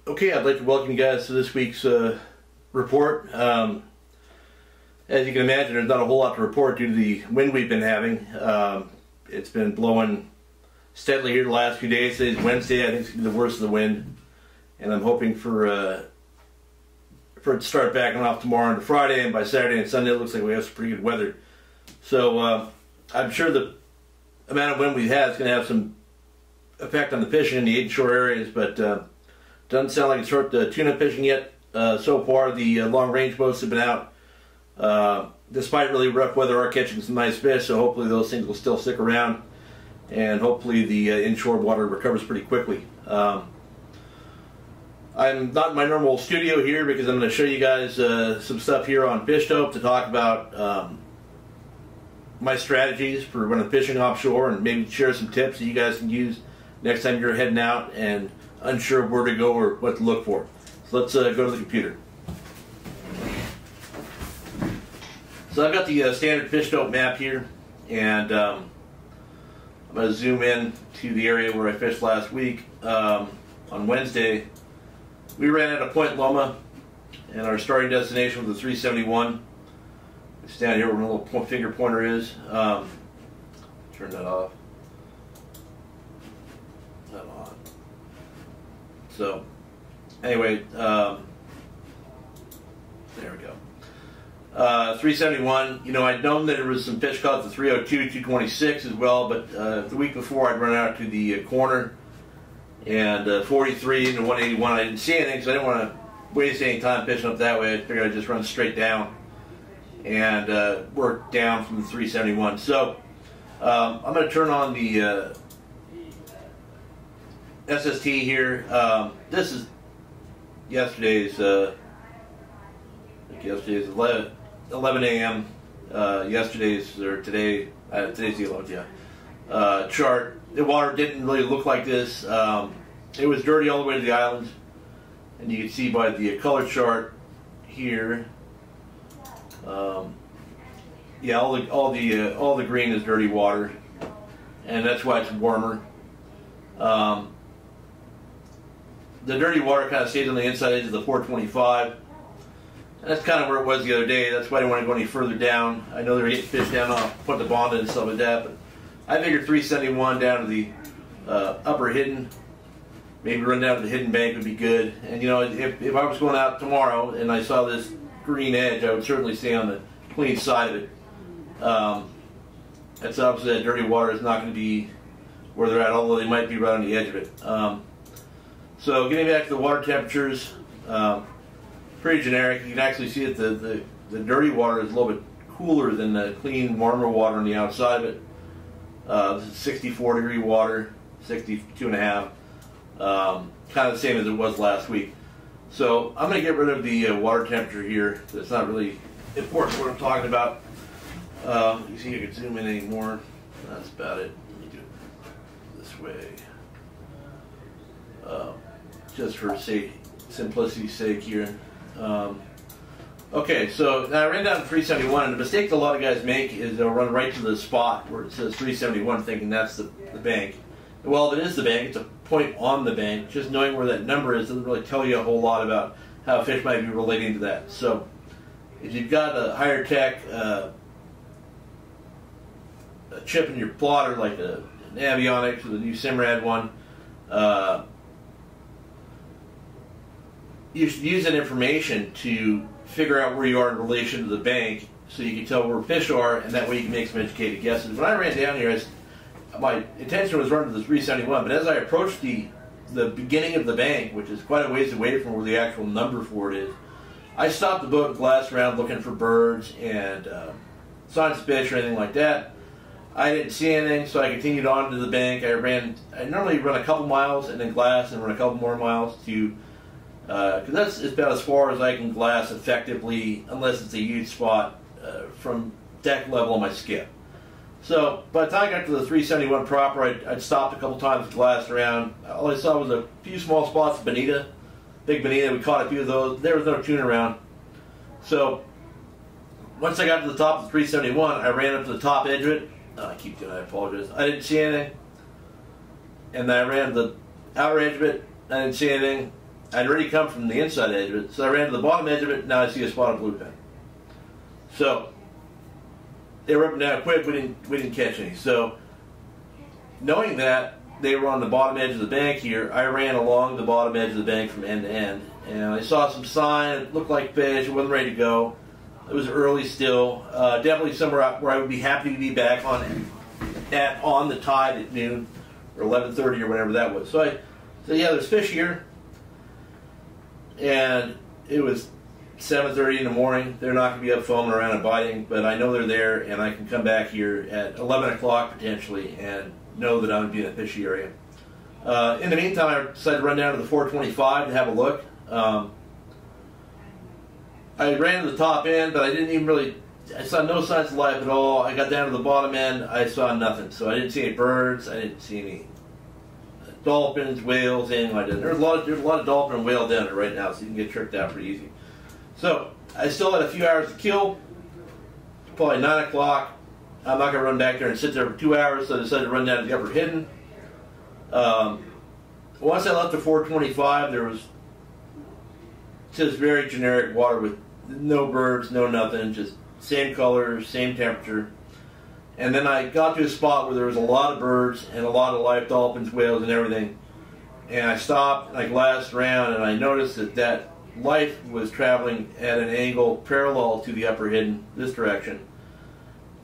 Okay, I'd like to welcome you guys to this week's report. As you can imagine, there's not a whole lot to report due to the wind we've been having. It's been blowing steadily here the last few days. Today's Wednesday. I think it's going to be the worst of the wind, and I'm hoping for it to start backing off tomorrow and Friday, and by Saturday and Sunday it looks like we have some pretty good weather. So I'm sure the amount of wind we've had is going to have some effect on the fishing in the inshore areas, but doesn't sound like it's hurt the tuna fishing yet. So far, the long-range boats have been out. Despite really rough weather, are catching some nice fish, so hopefully those things will still stick around, and hopefully the inshore water recovers pretty quickly. I'm not in my normal studio here because I'm going to show you guys some stuff here on Fish Dope to talk about my strategies for when I'm fishing offshore, and maybe share some tips that you guys can use next time you're heading out and unsure of where to go or what to look for. So let's go to the computer. So I've got the standard Fish Dope map here, and I'm going to zoom in to the area where I fished last week. On Wednesday, we ran out of Point Loma, and our starting destination was the 371. It's down here where my little finger pointer is. Turn that off. That on. So, anyway, there we go. 371, you know, I'd known that there was some fish caught at the 302, 226 as well, but the week before I'd run out to the corner, and 43 and 181, I didn't see anything, so I didn't want to waste any time fishing up that way. I figured I'd just run straight down and work down from the 371. So, I'm going to turn on the SST here. This is yesterday's 11 a.m. Yesterday's, or today's the 11th, yeah. Chart. The water didn't really look like this. It was dirty all the way to the island, and you can see by the color chart here. Yeah, all the green is dirty water, and that's why it's warmer. The dirty water kind of stays on the inside edge of the 425. And that's kind of where it was the other day. That's why I didn't want to go any further down. I know they were getting fish down off Point Bonda and stuff like that, but I figured 371 down to the upper hidden, maybe run down to the hidden bank would be good. And you know, if I was going out tomorrow and I saw this green edge, I would certainly stay on the clean side of it. That's obviously that dirty water is not going to be where they're at, although they might be right on the edge of it. So getting back to the water temperatures, pretty generic. You can actually see that the dirty water is a little bit cooler than the clean, warmer water on the outside of it. This is 64 degree water, 62.5. Kind of the same as it was last week. So I'm going to get rid of the water temperature here. It's not really important what I'm talking about. You see, you can zoom in anymore. That's about it. Let me do it this way. Just for simplicity's sake here. Okay, so now I ran down to 371, and the mistake that a lot of guys make is they'll run right to the spot where it says 371 thinking that's the bank. Well, if it is the bank, it's a point on the bank. Just knowing where that number is doesn't really tell you a whole lot about how fish might be relating to that. So if you've got a higher tech a chip in your plotter, like an Avionics or the new Simrad one, you should use that information to figure out where you are in relation to the bank, so you can tell where fish are, and that way you can make some educated guesses. When I ran down here, my intention was running to the 371, but as I approached the beginning of the bank, which is quite a ways away from where the actual number for it is, I stopped the boat and glassed around looking for birds and signs of fish or anything like that. I didn't see anything, so I continued on to the bank. I normally run a couple miles and then glass and run a couple more miles to, because that's about as far as I can glass effectively, unless it's a huge spot from deck level on my skip. So by the time I got to the 371 proper, I'd stopped a couple times, glassed around. All I saw was a few small spots of bonita, big bonita. We caught a few of those. There was no tuna around. So once I got to the top of the 371, I ran up to the top edge of it. I keep doing it, I apologize. I didn't see anything. And then I ran to the outer edge of it. I didn't see anything. I'd already come from the inside edge of it, so I ran to the bottom edge of it, and now I see a spot of bluefin. So they were up and down quick, we didn't catch any. So knowing that they were on the bottom edge of the bank here, I ran along the bottom edge of the bank from end to end, and I saw some sign. It looked like fish. It wasn't ready to go. It was early still. Definitely somewhere where I would be happy to be back on the tide at noon or 11:30 or whatever that was. So I said, yeah, there's fish here, and it was 7:30 in the morning. They're not going to be up foaming around and biting, but I know they're there, and I can come back here at 11 o'clock potentially and know that I'm going to be in a fishy area. In the meantime, I decided to run down to the 425 to have a look. I ran to the top end, but I didn't even really, I saw no signs of life at all. I got down to the bottom end, I saw nothing. So I didn't see any birds, I didn't see any dolphins, whales, anything like that. There's a lot of dolphin and whale down there right now, so you can get tricked out pretty easy. So I still had a few hours to kill. Probably 9 o'clock. I'm not going to run back there and sit there for 2 hours, so I decided to run down to the upper hidden. Once I left the 425, there was just very generic water with no birds, no nothing, just same color, same temperature. And then I got to a spot where there was a lot of birds and a lot of live dolphins, whales, and everything. And I stopped, and I glassed around, and I noticed that life was traveling at an angle parallel to the upper hidden, this direction.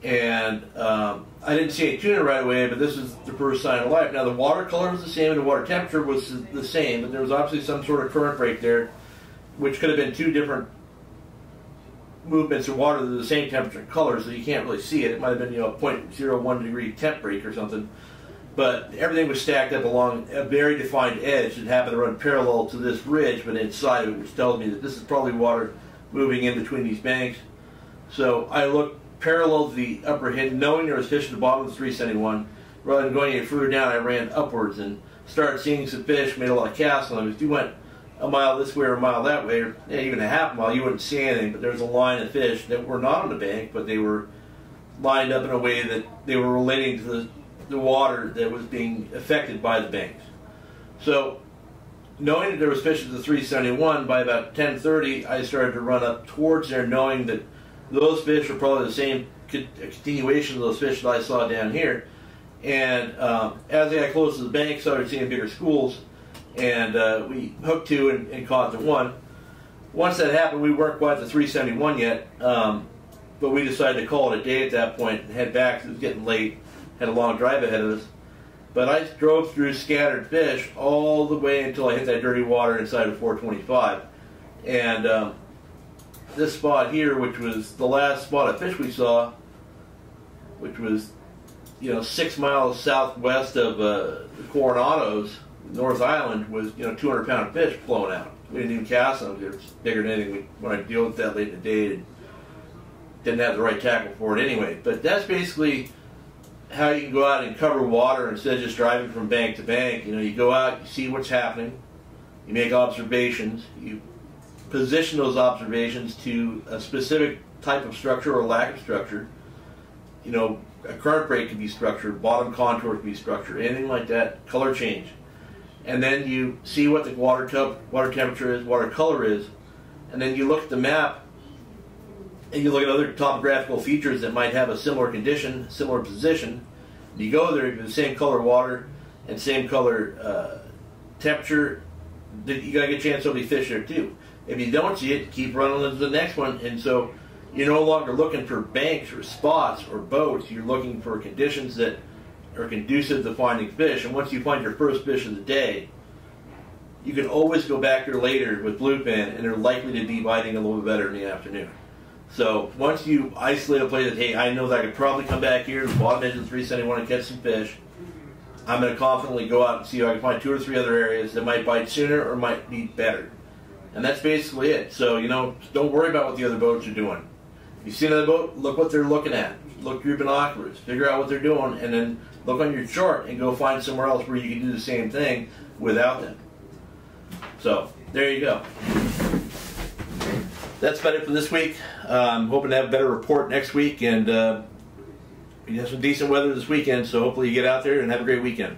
And I didn't see any tuna right away, but this is the first sign of life. Now the water color was the same and the water temperature was the same, but there was obviously some sort of current break there, which could have been two different movements of water that are the same temperature and color, so you can't really see it. It might have been, a 0.01 degree temp break or something. But everything was stacked up along a very defined edge that happened to run parallel to this ridge, but inside of it, which tells me that this is probably water moving in between these banks. So I looked parallel to the upper hidden, knowing there was fish at the bottom of the 371. Rather than going any further down, I ran upwards and started seeing some fish, made a lot of casts on them. If you went a mile this way or a mile that way, or even a half mile, you wouldn't see anything, but there was a line of fish that were not on the bank, but they were lined up in a way that they were relating to the water that was being affected by the banks. So, knowing that there was fish at the 371, by about 10:30, I started to run up towards there, knowing that those fish were probably the same continuation of those fish that I saw down here. And as I got close to the bank, started seeing bigger schools, and we hooked two and caught the one. Once that happened, we weren't quite at the 371 yet, but we decided to call it a day at that point and head back. It was getting late, had a long drive ahead of us. But I drove through scattered fish all the way until I hit that dirty water inside of 425. And this spot here, which was the last spot of fish we saw, which was 6 miles southwest of the Coronados, North Island, was 200-pound fish blowing out. We didn't even cast them. They were bigger than anything. When I deal with that late in the day, didn't have the right tackle for it anyway. But that's basically how you can go out and cover water instead of just driving from bank to bank. You go out, you see what's happening, you make observations, you position those observations to a specific type of structure or lack of structure. A current break can be structured, bottom contour can be structured, anything like that, color change. And then you see what the water temperature is, water color is, and then you look at the map and you look at other topographical features that might have a similar condition, similar position. You go there, you have the same color water and same color temperature, you got to get a chance somebody fish there too. If you don't see it, keep running to the next one, and so you're no longer looking for banks or spots or boats. You're looking for conditions that are conducive to finding fish. And once you find your first fish of the day, you can always go back there later with bluefin, and they're likely to be biting a little bit better in the afternoon. So once you isolate a place that, hey, I know that I could probably come back here to the bottom edge of the 371 and catch some fish, I'm going to confidently go out and see if I can find 2 or 3 other areas that might bite sooner or might be better. And that's basically it. So, don't worry about what the other boats are doing. If you see another boat, look what they're looking at. Look through your binoculars. Figure out what they're doing, and then look on your chart and go find somewhere else where you can do the same thing without them. So, there you go. That's about it for this week. I'm hoping to have a better report next week, and we have some decent weather this weekend, so hopefully you get out there and have a great weekend.